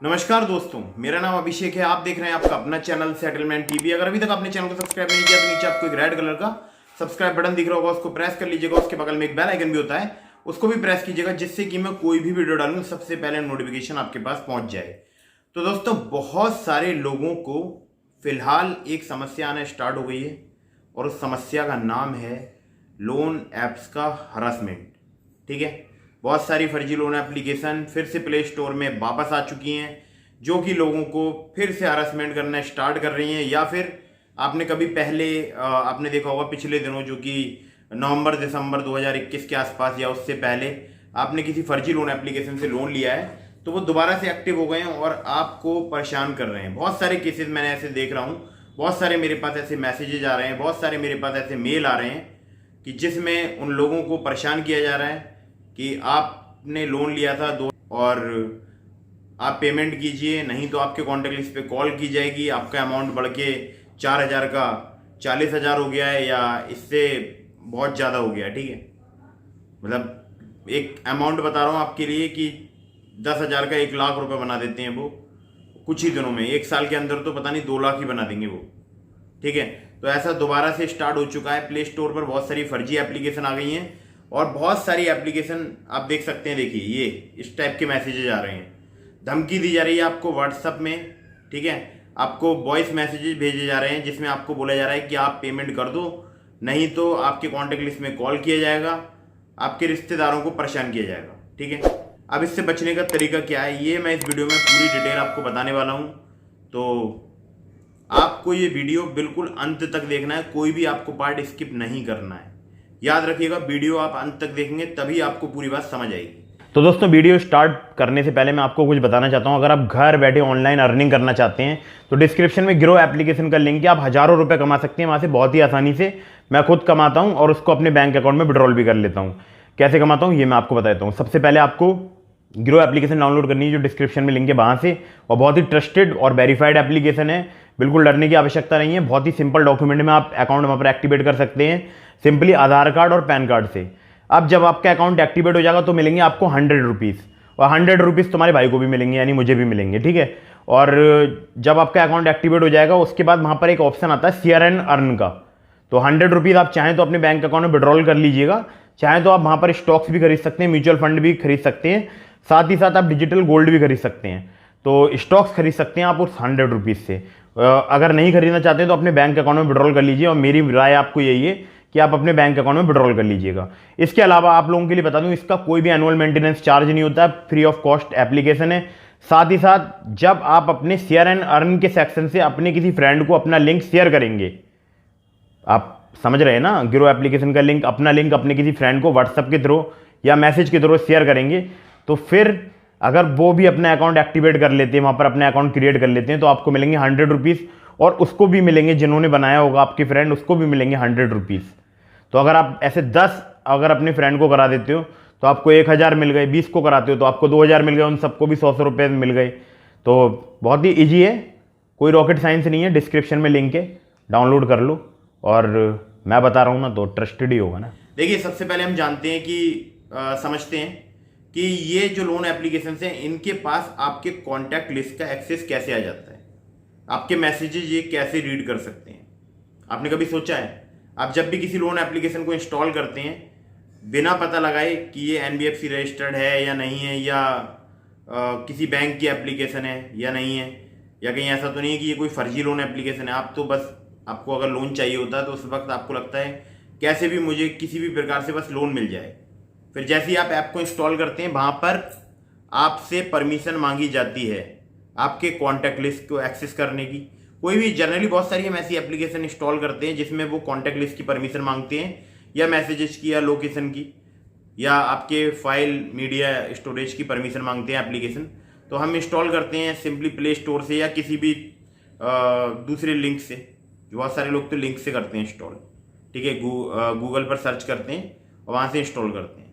नमस्कार दोस्तों, मेरा नाम अभिषेक है। आप देख रहे हैं आपका अपना चैनल सेटलमेंट टीवी। अगर अभी तक आपने चैनल को सब्सक्राइब नहीं किया तो नीचे आपको एक रेड कलर का सब्सक्राइब बटन दिख रहा होगा, उसको प्रेस कर लीजिएगा। उसके बगल में एक बेल आइकन भी होता है, उसको भी प्रेस कीजिएगा, जिससे कि मैं कोई भी वीडियो डालूं सबसे पहले नोटिफिकेशन आपके पास पहुंच जाए। तो दोस्तों, बहुत सारे लोगों को फिलहाल एक समस्या आना स्टार्ट हो गई है और उस समस्या का नाम है लोन ऐप्स का हरासमेंट। ठीक है, बहुत सारी फर्जी लोन एप्लीकेशन फिर से प्ले स्टोर में वापस आ चुकी हैं, जो कि लोगों को फिर से हरासमेंट करना स्टार्ट कर रही हैं। या फिर आपने कभी पहले आपने देखा होगा पिछले दिनों, जो कि नवंबर दिसंबर 2021 के आसपास या उससे पहले आपने किसी फर्जी लोन एप्लीकेशन से लोन लिया है, तो वो दोबारा से एक्टिव हो गए हैं और आपको परेशान कर रहे हैं। बहुत सारे केसेस मैंने ऐसे देख रहा हूँ, बहुत सारे मेरे पास ऐसे मैसेजेज आ रहे हैं, बहुत सारे मेरे पास ऐसे मेल आ रहे हैं कि जिसमें उन लोगों को परेशान किया जा रहा है कि आपने लोन लिया था और आप पेमेंट कीजिए, नहीं तो आपके कॉन्टैक्ट लिस्ट पे कॉल की जाएगी। आपका अमाउंट बढ़ के 4,000 का 40,000 हो गया है या इससे बहुत ज़्यादा हो गया है। ठीक है, मतलब एक अमाउंट बता रहा हूँ आपके लिए कि 10,000 का 1,00,000 रुपये बना देते हैं वो कुछ ही दिनों में। 1 साल के अंदर तो पता नहीं 2 लाख ही बना देंगे वो। ठीक है, तो ऐसा दोबारा से स्टार्ट हो चुका है। प्ले स्टोर पर बहुत सारी फर्जी एप्लीकेशन आ गई हैं और बहुत सारी एप्लीकेशन आप देख सकते हैं। देखिए, ये इस टाइप के मैसेजेज आ रहे हैं, धमकी दी जा रही है आपको व्हाट्सएप में। ठीक है, आपको वॉइस मैसेजेस भेजे जा रहे हैं जिसमें आपको बोला जा रहा है कि आप पेमेंट कर दो, नहीं तो आपके कॉन्टैक्ट लिस्ट में कॉल किया जाएगा, आपके रिश्तेदारों को परेशान किया जाएगा। ठीक है, अब इससे बचने का तरीका क्या है, ये मैं इस वीडियो में पूरी डिटेल आपको बताने वाला हूँ। तो आपको ये वीडियो बिल्कुल अंत तक देखना है, कोई भी आपको पार्ट स्किप नहीं करना है। याद रखिएगा, वीडियो आप अंत तक देखेंगे तभी आपको पूरी बात समझ आएगी। तो दोस्तों, वीडियो स्टार्ट करने से पहले मैं आपको कुछ बताना चाहता हूं। अगर आप घर बैठे ऑनलाइन अर्निंग करना चाहते हैं तो डिस्क्रिप्शन में ग्रो एप्लीकेशन का लिंक है, आप हज़ारों रुपए कमा सकते हैं वहां से बहुत ही आसानी से। मैं खुद कमाता हूं और उसको अपने बैंक अकाउंट में विड्रॉल भी कर लेता हूं। कैसे कमाता हूं ये मैं आपको बताता हूं। सबसे पहले आपको ग्रो एप्लीकेशन डाउनलोड करनी है, जो डिस्क्रिप्शन में लिंक है वहां से। और बहुत ही ट्रस्टेड और वेरीफाइड एप्लीकेशन है, बिल्कुल डरने की आवश्यकता नहीं है। बहुत ही सिंपल डॉक्यूमेंट में आप अकाउंट वहां पर एक्टिवेट कर सकते हैं, सिंपली आधार कार्ड और पैन कार्ड से। अब जब आपका अकाउंट एक्टिवेट हो जाएगा तो मिलेंगे आपको 100 रुपीज़, और 100 रुपीज़ तुम्हारे भाई को भी मिलेंगे, यानी मुझे भी मिलेंगे। ठीक है, और जब आपका अकाउंट एक्टिवेट हो जाएगा उसके बाद वहाँ पर एक ऑप्शन आता है शेयर एंड अर्न का। तो 100 रुपीज़ आप चाहें तो अपने बैंक अकाउंट में विड्रॉल कर लीजिएगा, चाहें तो आप वहाँ पर स्टॉक्स भी खरीद सकते हैं, म्यूचुअल फंड भी खरीद सकते हैं, साथ ही साथ आप डिजिटल गोल्ड भी खरीद सकते हैं। तो स्टॉक्स खरीद सकते हैं आप उस 100 रुपीज़ से। अगर नहीं खरीदना चाहते हैं तो अपने बैंक अकाउंट में विड्रॉल कर लीजिए, और मेरी राय आपको यही है कि आप अपने बैंक अकाउंट में विड्रॉल कर लीजिएगा। इसके अलावा आप लोगों के लिए बता दूं, इसका कोई भी एनुअल मेंटेनेंस चार्ज नहीं होता है, फ्री ऑफ कॉस्ट एप्लीकेशन है। साथ ही साथ जब आप अपने शेयर एंड अर्न के सेक्शन से अपने किसी फ्रेंड को अपना लिंक शेयर करेंगे, आप समझ रहे हैं ना, ग्रो एप्लीकेशन का लिंक, अपना लिंक अपने किसी फ्रेंड को व्हाट्सएप के थ्रू या मैसेज के थ्रू शेयर करेंगे, तो फिर अगर वो भी अपना अकाउंट एक्टिवेट कर लेते हैं, वहाँ पर अपने अकाउंट क्रिएट कर लेते हैं, तो आपको मिलेंगे 100 रुपीज़, और उसको भी मिलेंगे, जिन्होंने बनाया होगा आपके फ्रेंड, उसको भी मिलेंगे 100 रुपीज़। तो अगर आप ऐसे 10 अगर अपने फ्रेंड को करा देते हो तो आपको 1,000 मिल गए, 20 को कराते हो तो आपको 2,000 मिल गए, उन सबको भी 100 रुपये मिल गए। तो बहुत ही ईजी है, कोई रॉकेट साइंस नहीं है। डिस्क्रिप्शन में लिंक है, डाउनलोड कर लो, और मैं बता रहा हूँ ना तो ट्रस्टेड ही होगा ना। देखिए, सबसे पहले हम जानते हैं कि समझते हैं कि ये जो लोन एप्लीकेशन हैं इनके पास आपके कॉन्टैक्ट लिस्ट का एक्सेस कैसे आ जाता है, आपके मैसेजेज ये कैसे रीड कर सकते हैं। आपने कभी सोचा है, आप जब भी किसी लोन एप्लीकेशन को इंस्टॉल करते हैं बिना पता लगाए कि ये NBFC रजिस्टर्ड है या नहीं है, या किसी बैंक की एप्लीकेशन है या नहीं है, या कहीं ऐसा तो नहीं है कि ये कोई फर्जी लोन एप्लीकेशन है, आप तो बस, आपको अगर लोन चाहिए होता है तो उस वक्त आपको लगता है कैसे भी मुझे किसी भी प्रकार से बस लोन मिल जाए। फिर जैसे ही आप ऐप को इंस्टॉल करते हैं, वहाँ पर आपसे परमिशन मांगी जाती है आपके कॉन्टैक्ट लिस्ट को एक्सेस करने की। कोई भी, जनरली बहुत सारी हम ऐसी एप्लीकेशन इंस्टॉल करते हैं जिसमें वो कॉन्टैक्ट लिस्ट की परमिशन मांगते हैं, या मैसेजेस की, या लोकेशन की, या आपके फाइल मीडिया स्टोरेज की परमिशन मांगते हैं एप्लीकेशन। तो हम इंस्टॉल करते हैं सिंपली प्ले स्टोर से या किसी भी दूसरे लिंक से। बहुत सारे लोग तो लिंक से करते हैं इंस्टॉल। ठीक है, गूगल पर सर्च करते हैं और वहाँ से इंस्टॉल करते हैं।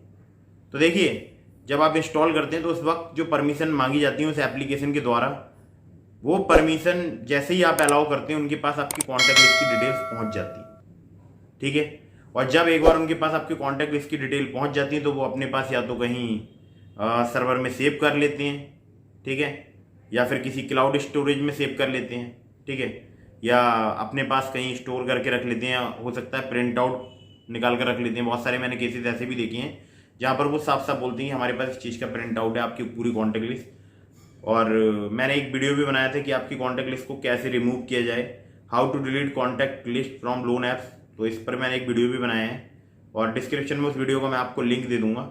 तो देखिए, जब आप इंस्टॉल करते हैं तो उस वक्त जो परमिशन मांगी जाती है उस एप्लीकेशन के द्वारा, वो परमिशन जैसे ही आप अलाउ करते हैं उनके पास आपकी कॉन्टैक्ट लिस्ट की डिटेल्स पहुंच जाती है। ठीक है, और जब एक बार उनके पास आपकी कॉन्टैक्ट लिस्ट की डिटेल पहुंच जाती है तो वो अपने पास या तो कहीं सर्वर में सेव कर लेते हैं, ठीक है, या फिर किसी क्लाउड स्टोरेज में सेव कर लेते हैं, ठीक है, या अपने पास कहीं स्टोर करके रख लेते हैं, हो सकता है प्रिंट आउट निकाल कर रख लेते हैं। बहुत सारे मैंने केसेस ऐसे भी देखे हैं जहाँ पर वो साफ साफ बोलती हैं हमारे पास इस चीज़ का प्रिंट आउट है, आपकी पूरी कॉन्टैक्ट लिस्ट। और मैंने एक वीडियो भी बनाया था कि आपकी कॉन्टैक्ट लिस्ट को कैसे रिमूव किया जाए, how to delete contact list from loan apps, तो इस पर मैंने एक वीडियो भी बनाया है और डिस्क्रिप्शन में उस वीडियो का मैं आपको लिंक दे दूंगा।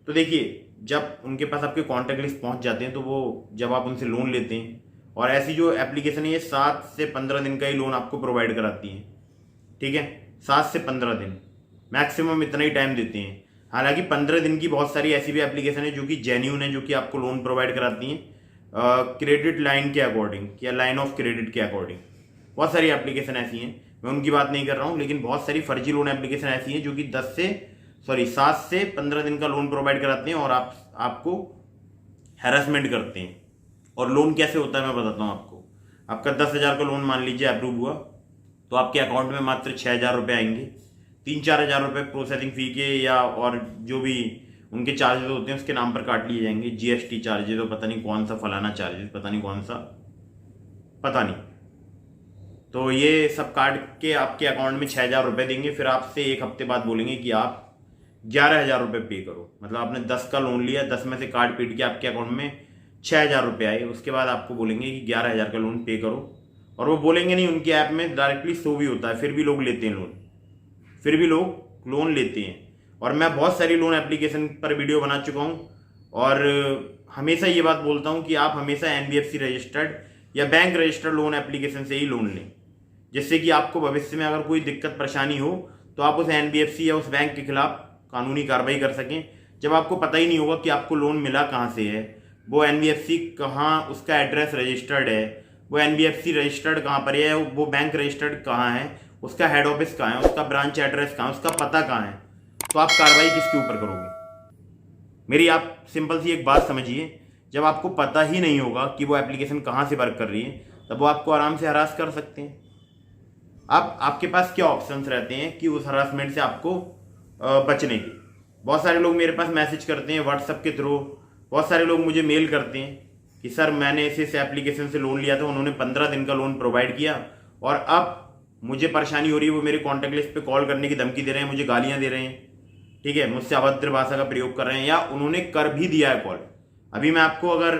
तो देखिए, जब उनके पास आपके कॉन्टैक्ट लिस्ट पहुंच जाते हैं तो वो जब आप उनसे लोन लेते हैं, और ऐसी जो एप्लीकेशन है ये 7 से 15 दिन का ही लोन आपको प्रोवाइड कराती है, ठीक है, 7 से 15 दिन मैक्सिमम इतना ही टाइम देते हैं। हालांकि 15 दिन की बहुत सारी ऐसी भी एप्लीकेशन है जो कि जेन्यून है, जो कि आपको लोन प्रोवाइड कराती हैं क्रेडिट लाइन के अकॉर्डिंग या लाइन ऑफ क्रेडिट के अकॉर्डिंग। बहुत सारी एप्लीकेशन ऐसी हैं, मैं उनकी बात नहीं कर रहा हूँ, लेकिन बहुत सारी फर्जी लोन एप्लीकेशन ऐसी हैं जो कि 7 से 15 दिन का लोन प्रोवाइड कराते हैं और आपको हैरेसमेंट करते हैं। और लोन कैसे होता है मैं बताता हूँ आपको। आपका 10,000 का लोन मान लीजिए अप्रूव हुआ, तो आपके अकाउंट में मात्र 6,000 रुपये आएंगे, 3-4 हज़ार रुपये प्रोसेसिंग फ़ी के या और जो भी उनके चार्जेस होते हैं उसके नाम पर काट लिए जाएंगे, GST चार्जेस और पता नहीं कौन सा फलाना चार्जेस, पता नहीं कौन सा, पता नहीं। तो ये सब काट के आपके अकाउंट में 6,000 रुपये देंगे, फिर आपसे एक हफ्ते बाद बोलेंगे कि आप 11,000 रुपये पे करो। मतलब आपने 10 का लोन लिया, 10 में से काट पीट के आपके अकाउंट में 6,000 रुपये आए, उसके बाद आपको बोलेंगे कि 11,000 का लोन पे करो। और वो बोलेंगे नहीं, उनकी ऐप में डायरेक्टली शो भी होता है, फिर भी लोग लेते हैं लोन, फिर भी लोग लोन लेते हैं। और मैं बहुत सारी लोन एप्लीकेशन पर वीडियो बना चुका हूँ और हमेशा ये बात बोलता हूँ कि आप हमेशा NBFC रजिस्टर्ड या बैंक रजिस्टर्ड लोन एप्लीकेशन से ही लोन लें, जिससे कि आपको भविष्य में अगर कोई दिक्कत परेशानी हो तो आप उस NBFC या उस बैंक के खिलाफ कानूनी कार्रवाई कर सकें। जब आपको पता ही नहीं होगा कि आपको लोन मिला कहाँ से है, वो NBFC कहाँ उसका एड्रेस रजिस्टर्ड है, वो NBFC रजिस्टर्ड कहाँ पर है, वो बैंक रजिस्टर्ड कहाँ है, उसका हेड ऑफिस कहाँ है, उसका ब्रांच एड्रेस कहाँ है, उसका पता कहाँ है, तो आप कार्रवाई किसके ऊपर करोगे? मेरी आप सिंपल सी एक बात समझिए, जब आपको पता ही नहीं होगा कि वो एप्लीकेशन कहाँ से वर्क कर रही है, तब वो आपको आराम से हरास कर सकते हैं। आपके पास क्या ऑप्शंस रहते हैं कि उस हरासमेंट से आपको बचने के। बहुत सारे लोग मेरे पास मैसेज करते हैं व्हाट्सएप के थ्रू, बहुत सारे लोग मुझे मेल करते हैं कि सर मैंने इस एप्लीकेशन से लोन लिया था, उन्होंने 15 दिन का लोन प्रोवाइड किया और अब मुझे परेशानी हो रही है, वो मेरे कॉन्टैक्ट लिस्ट पे कॉल करने की धमकी दे रहे हैं, मुझे गालियां दे रहे हैं, ठीक है, मुझसे अभद्र भाषा का प्रयोग कर रहे हैं, या उन्होंने कर भी दिया है कॉल। अभी मैं आपको अगर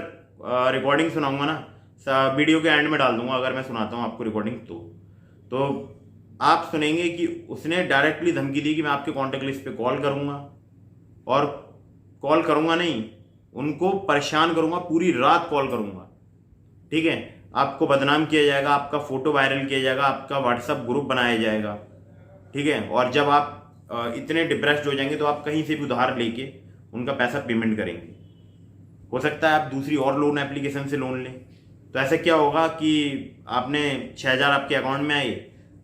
रिकॉर्डिंग सुनाऊंगा ना, वीडियो के एंड में डाल दूंगा, अगर मैं सुनाता हूँ आपको रिकॉर्डिंग तो आप सुनेंगे कि उसने डायरेक्टली धमकी दी कि मैं आपके कॉन्टैक्ट लिस्ट पे कॉल करूंगा, और कॉल करूंगा नहीं, उनको परेशान करूंगा, पूरी रात कॉल करूंगा, ठीक है, आपको बदनाम किया जाएगा, आपका फोटो वायरल किया जाएगा, आपका व्हाट्सएप ग्रुप बनाया जाएगा, ठीक है, और जब आप इतने डिप्रेस्ड हो जाएंगे तो आप कहीं से भी उधार लेके उनका पैसा पेमेंट करेंगे। हो सकता है आप दूसरी और लोन एप्लीकेशन से लोन लें, तो ऐसा क्या होगा कि आपने 6,000 आपके अकाउंट में आए,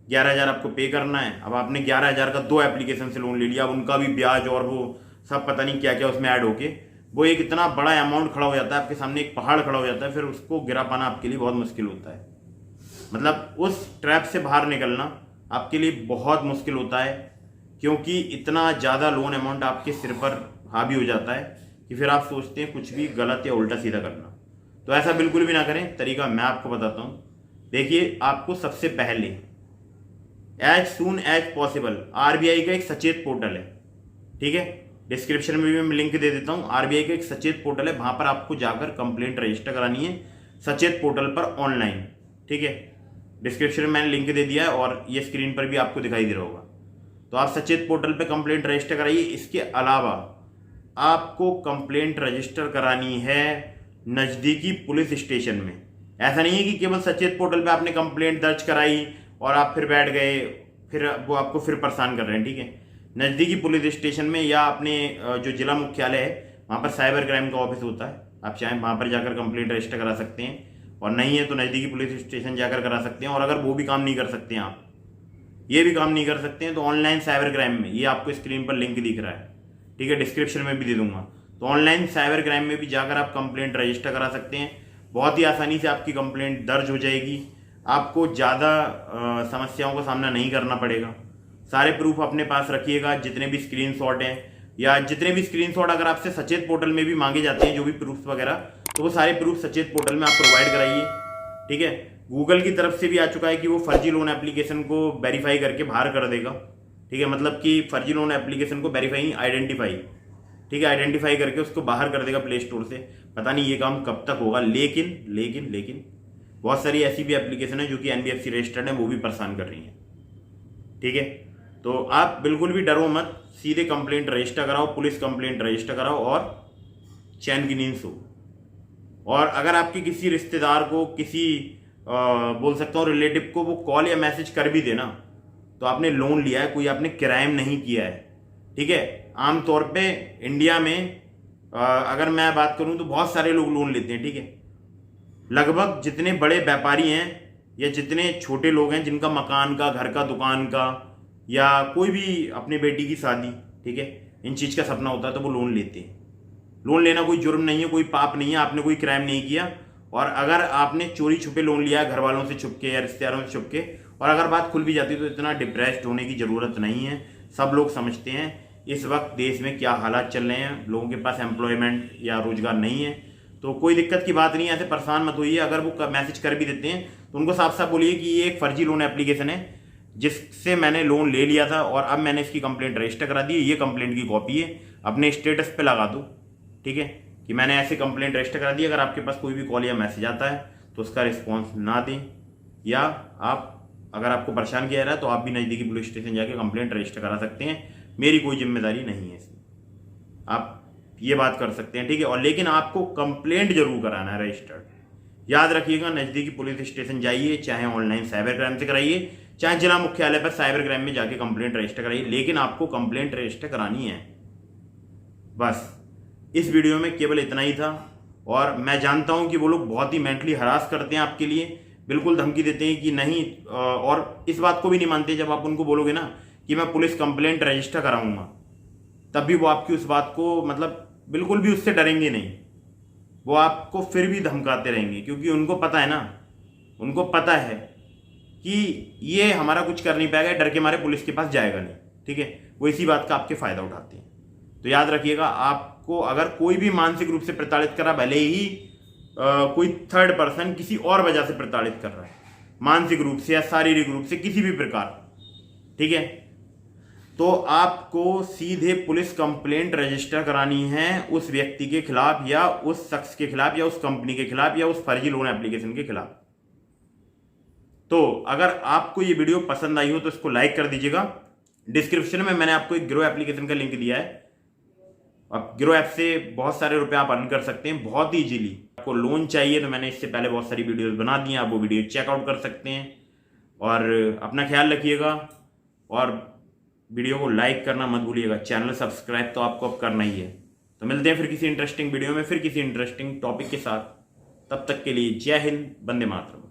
11,000 आपको पे करना है, अब आपने 11,000 का 2 एप्लीकेशन से लोन ले लिया, अब उनका भी ब्याज और वो सब पता नहीं क्या क्या उसमें ऐड होके वो एक इतना बड़ा अमाउंट खड़ा हो जाता है, आपके सामने एक पहाड़ खड़ा हो जाता है, फिर उसको गिरा पाना आपके लिए बहुत मुश्किल होता है। मतलब उस ट्रैप से बाहर निकलना आपके लिए बहुत मुश्किल होता है, क्योंकि इतना ज़्यादा लोन अमाउंट आपके सिर पर हावी हो जाता है कि फिर आप सोचते हैं कुछ भी गलत या उल्टा सीधा करना। तो ऐसा बिल्कुल भी ना करें। तरीका मैं आपको बताता हूँ। देखिए, आपको सबसे पहले as soon as possible RBI का एक सचेत पोर्टल है, ठीक है, डिस्क्रिप्शन में भी मैं लिंक दे देता हूँ। RBI का एक सचेत पोर्टल है, वहाँ पर आपको जाकर कंप्लेंट रजिस्टर करानी है सचेत पोर्टल पर ऑनलाइन, ठीक है, डिस्क्रिप्शन में मैंने लिंक दे दिया है और ये स्क्रीन पर भी आपको दिखाई दे रहा होगा। तो आप सचेत पोर्टल पर कंप्लेंट रजिस्टर कराइए। इसके अलावा आपको कंप्लेंट रजिस्टर करानी है नज़दीकी पुलिस स्टेशन में। ऐसा नहीं है कि केवल सचेत पोर्टल पे आपने कंप्लेंट दर्ज कराई और आप फिर बैठ गए, फिर वो आपको फिर परेशान कर रहे हैं, ठीक है। नज़दीकी पुलिस स्टेशन में या अपने जो जिला मुख्यालय है वहाँ पर साइबर क्राइम का ऑफिस होता है, आप चाहें वहाँ पर जाकर कंप्लेंट रजिस्टर करा सकते हैं, और नहीं है तो नज़दीकी पुलिस स्टेशन जाकर करा सकते हैं। और अगर वो भी काम नहीं कर सकते हैं, आप ये भी काम नहीं कर सकते हैं, तो ऑनलाइन साइबर क्राइम में, ये आपको स्क्रीन पर लिंक दिख रहा है, ठीक है, डिस्क्रिप्शन में भी दे दूंगा, तो ऑनलाइन साइबर क्राइम में भी जाकर आप कंप्लेंट रजिस्टर करा सकते हैं। बहुत ही आसानी से आपकी कंप्लेंट दर्ज हो जाएगी, आपको ज़्यादा समस्याओं का सामना नहीं करना पड़ेगा। सारे प्रूफ अपने पास रखिएगा, जितने भी स्क्रीनशॉट हैं या जितने भी स्क्रीनशॉट अगर आपसे सचेत पोर्टल में भी मांगे जाते हैं जो भी प्रूफ वगैरह, तो वो सारे प्रूफ सचेत पोर्टल में आप प्रोवाइड कराइए। ठीक है, गूगल की तरफ से भी आ चुका है कि वो फर्जी लोन एप्लीकेशन को वेरीफाई करके बाहर कर देगा। ठीक है, मतलब कि फर्जी लोन एप्लीकेशन को वेरीफाई आइडेंटिफाई, ठीक है, आइडेंटिफाई करके उसको बाहर कर देगा प्ले स्टोर से। पता नहीं ये काम कब तक होगा, लेकिन लेकिन लेकिन बहुत सारी ऐसी भी एप्लीकेशन है जो कि NBFC रजिस्टर्ड है, वो भी परेशान कर रही हैं। ठीक है, तो आप बिल्कुल भी डरो मत, सीधे कंप्लेंट रजिस्टर कराओ, पुलिस कंप्लेंट रजिस्टर कराओ और चैन की नींद सो। और अगर आपके किसी रिश्तेदार को, किसी बोल सकता हूँ रिलेटिव को वो कॉल या मैसेज कर भी देना, तो आपने लोन लिया है, कोई आपने क्राइम नहीं किया है। ठीक है, आमतौर पे इंडिया में अगर मैं बात करूं तो बहुत सारे लोग लोन लेते हैं। ठीक है, लगभग जितने बड़े व्यापारी हैं या जितने छोटे लोग हैं जिनका मकान का, घर का, दुकान का या कोई भी अपनी बेटी की शादी, ठीक है, इन चीज़ का सपना होता है तो वो लोन लेते हैं। लोन लेना कोई जुर्म नहीं है, कोई पाप नहीं है, आपने कोई क्राइम नहीं किया। और अगर आपने चोरी छुपे लोन लिया घर वालों से छुप के या रिश्तेदारों से छुप के, और अगर बात खुल भी जाती है तो इतना डिप्रेस्ड होने की ज़रूरत नहीं है। सब लोग समझते हैं इस वक्त देश में क्या हालात चल रहे हैं, लोगों के पास एम्प्लॉयमेंट या रोजगार नहीं है, तो कोई दिक्कत की बात नहीं है, ऐसे परेशान मत होइए। अगर वो मैसेज कर भी देते हैं तो उनको साफ साफ बोलिए कि ये एक फर्जी लोन एप्लीकेशन है जिससे मैंने लोन ले लिया था और अब मैंने इसकी कंप्लेंट रजिस्टर करा दी है, ये कंप्लेंट की कॉपी है, अपने स्टेटस पे लगा दो। ठीक है, कि मैंने ऐसे कंप्लेंट रजिस्टर करा दी। अगर आपके पास कोई भी कॉल या मैसेज आता है तो उसका रिस्पॉन्स ना दें, या आप अगर आपको परेशान किया जा रहा है तो आप भी नज़दीकी पुलिस स्टेशन जाके कंप्लेंट रजिस्टर करा सकते हैं। मेरी कोई जिम्मेदारी नहीं है इसमें, आप ये बात कर सकते हैं। ठीक है, और लेकिन आपको कंप्लेंट जरूर कराना है रजिस्टर्ड। याद रखिएगा, नज़दीकी पुलिस स्टेशन जाइए, चाहे ऑनलाइन साइबर क्राइम से कराइए, चाहे जिला मुख्यालय पर साइबर क्राइम में जाके कंप्लेंट रजिस्टर कराइए, लेकिन आपको कंप्लेंट रजिस्टर करानी है। बस इस वीडियो में केवल इतना ही था। और मैं जानता हूं कि वो लोग बहुत ही मेंटली हरास करते हैं आपके लिए, बिल्कुल धमकी देते हैं कि नहीं, और इस बात को भी नहीं मानते जब आप उनको बोलोगे ना कि मैं पुलिस कंप्लेंट रजिस्टर कराऊंगा, तब भी वो आपकी उस बात को मतलब बिल्कुल भी उससे डरेंगे नहीं, वो आपको फिर भी धमकाते रहेंगे, क्योंकि उनको पता है ना, उनको पता है कि ये हमारा कुछ कर नहीं पाएगा, डर के मारे पुलिस के पास जाएगा नहीं। ठीक है, वो इसी बात का आपके फायदा उठाते हैं। तो याद रखिएगा, आपको अगर कोई भी मानसिक रूप से प्रताड़ित कर रहा, भले ही कोई थर्ड पर्सन किसी और वजह से प्रताड़ित कर रहा है, मानसिक रूप से या शारीरिक रूप से किसी भी प्रकार, ठीक है, तो आपको सीधे पुलिस कंप्लेंट रजिस्टर करानी है उस व्यक्ति के खिलाफ या उस शख्स के खिलाफ या उस कंपनी के खिलाफ या उस फर्जी लोन एप्लीकेशन के खिलाफ। तो अगर आपको ये वीडियो पसंद आई हो तो इसको लाइक कर दीजिएगा। डिस्क्रिप्शन में मैंने आपको एक ग्रो एप्लीकेशन का लिंक दिया है। अब ग्रो ऐप से बहुत सारे रुपए आप अर्न कर सकते हैं बहुत ईजीली। आपको लोन चाहिए तो मैंने इससे पहले बहुत सारी वीडियोस बना दी हैं, आप वो वीडियो चेकआउट कर सकते हैं। और अपना ख्याल रखिएगा और वीडियो को लाइक करना मत भूलिएगा। चैनल सब्सक्राइब तो आपको अब करना ही है। तो मिलते हैं फिर किसी इंटरेस्टिंग वीडियो में, फिर किसी इंटरेस्टिंग टॉपिक के साथ। तब तक के लिए जय हिंद, वंदे मातरम।